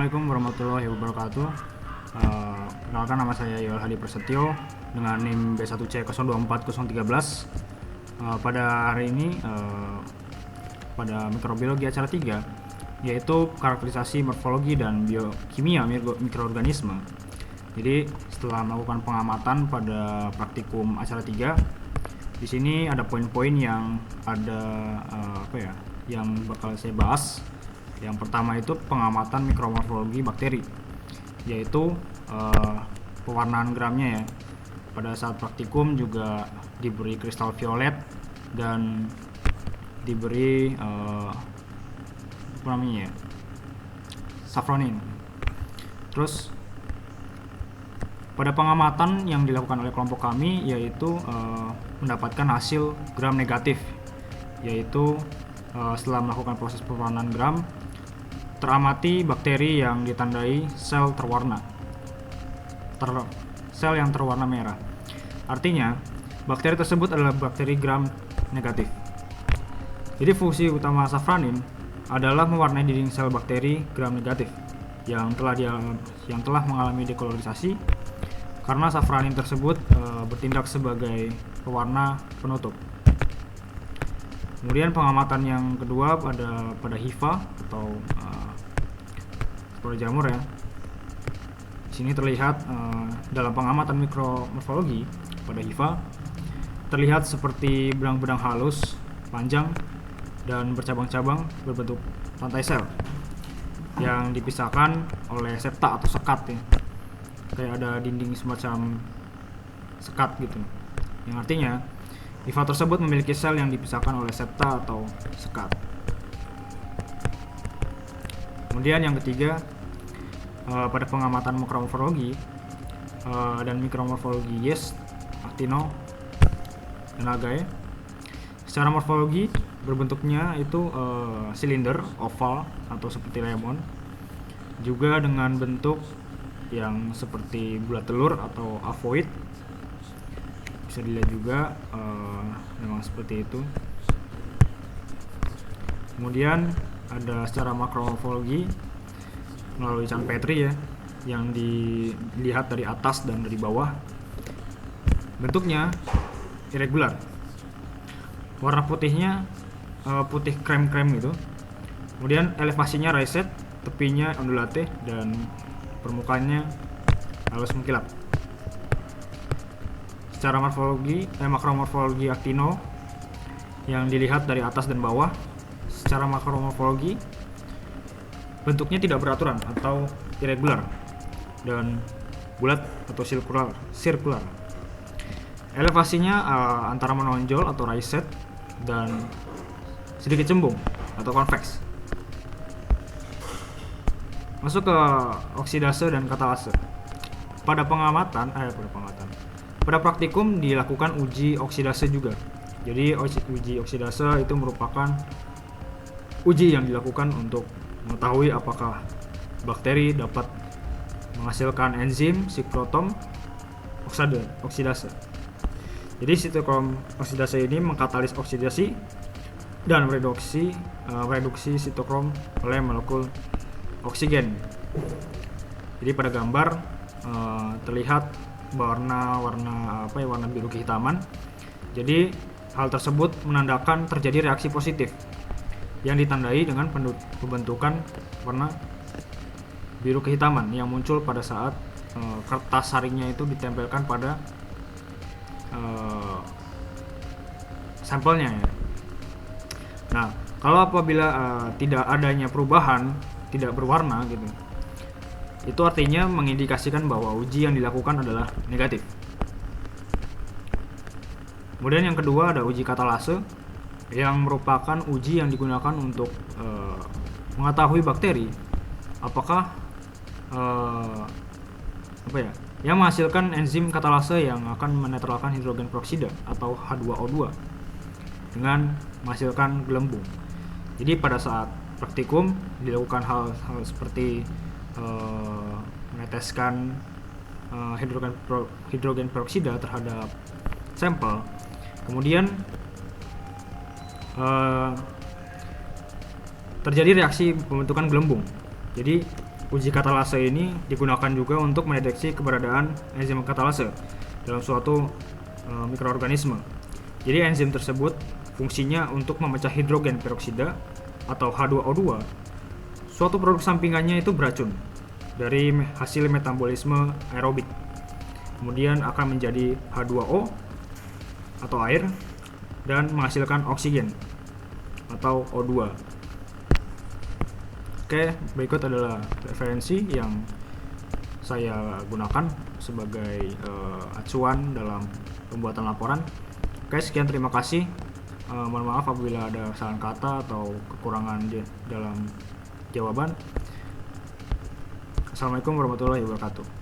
Assalamualaikum warahmatullahi wabarakatuh. Perkenalkan, nama saya Yoel Hadi Prasetyo dengan NIM B1C024013. Pada hari ini pada mikrobiologi acara 3, yaitu karakterisasi morfologi dan biokimia mikroorganisme. Jadi setelah melakukan pengamatan pada praktikum acara 3, di sini ada poin-poin yang yang bakal saya bahas. Yang pertama itu pengamatan mikromorfologi bakteri, yaitu pewarnaan gramnya ya. Pada saat praktikum juga diberi kristal violet dan diberi safranin. Terus pada pengamatan yang dilakukan oleh kelompok kami yaitu mendapatkan hasil gram negatif, yaitu setelah melakukan proses pewarnaan gram teramati bakteri yang ditandai sel yang terwarna merah. Artinya bakteri tersebut adalah bakteri gram negatif. Jadi fungsi utama safranin adalah mewarnai dinding sel bakteri gram negatif yang telah mengalami dekolorisasi, karena safranin tersebut bertindak sebagai pewarna penutup. Kemudian pengamatan yang kedua pada hifa atau spora jamur ya. Di sini terlihat dalam pengamatan mikromorfologi pada hifa terlihat seperti benang-benang halus, panjang dan bercabang-cabang berbentuk rantai sel yang dipisahkan oleh septa atau sekat ya. Kayak ada dinding semacam sekat gitu. Yang artinya hifa tersebut memiliki sel yang dipisahkan oleh septa atau sekat. Kemudian yang ketiga, pada pengamatan makromorfologi dan mikromorfologi yeast, actino, dan algae. Secara morfologi berbentuknya itu silinder, oval atau seperti lemon, juga dengan bentuk yang seperti bulat telur atau avoid. Bisa dilihat juga memang seperti itu. Kemudian ada secara makromorfologi melalui Chan Petri ya, yang dilihat dari atas dan dari bawah. Bentuknya irregular. Warna putihnya putih krem-krem gitu. Kemudian elevasinya raised, tepinya ondulate, dan permukaannya halus mengkilap. Secara makromorfologi actino yang dilihat dari atas dan bawah. Secara makromorfologi bentuknya tidak beraturan atau irregular dan bulat atau sirkular. Elevasinya antara menonjol atau raised dan sedikit cembung atau konveks. Masuk ke oksidase dan katalase. Pada praktikum dilakukan uji oksidase juga. Jadi uji oksidase itu merupakan uji yang dilakukan untuk mengetahui apakah bakteri dapat menghasilkan enzim siklotom oksidase. Jadi sitokrom oksidase ini mengkatalis oksidasi dan reduksi sitokrom oleh molekul oksigen. Jadi pada gambar terlihat warna biru kehitaman. Jadi hal tersebut menandakan terjadi reaksi positif yang ditandai dengan pembentukan warna biru kehitaman yang muncul pada saat kertas saringnya itu ditempelkan pada sampelnya ya. Nah, kalau apabila tidak adanya perubahan, tidak berwarna gitu, itu artinya mengindikasikan bahwa uji yang dilakukan adalah negatif. Kemudian yang kedua ada uji katalase, yang merupakan uji yang digunakan untuk mengetahui bakteri apakah yang menghasilkan enzim katalase yang akan menetralkan hidrogen peroksida atau H2O2 dengan menghasilkan gelembung. Jadi pada saat praktikum dilakukan hal seperti meneteskan hidrogen peroksida terhadap sampel. Kemudian terjadi reaksi pembentukan gelembung. Jadi Uji katalase ini digunakan juga untuk mendeteksi keberadaan enzim katalase dalam suatu mikroorganisme. Jadi enzim tersebut fungsinya untuk memecah hidrogen peroksida atau H2O2, suatu produk sampingannya itu beracun dari hasil metabolisme aerobik. Kemudian akan menjadi H2O atau air dan menghasilkan oksigen atau O2. Oke, berikut adalah referensi yang saya gunakan sebagai acuan dalam pembuatan laporan. Oke, sekian, terima kasih. Mohon maaf apabila ada kesalahan kata atau kekurangan dalam jawaban. Assalamualaikum warahmatullahi wabarakatuh.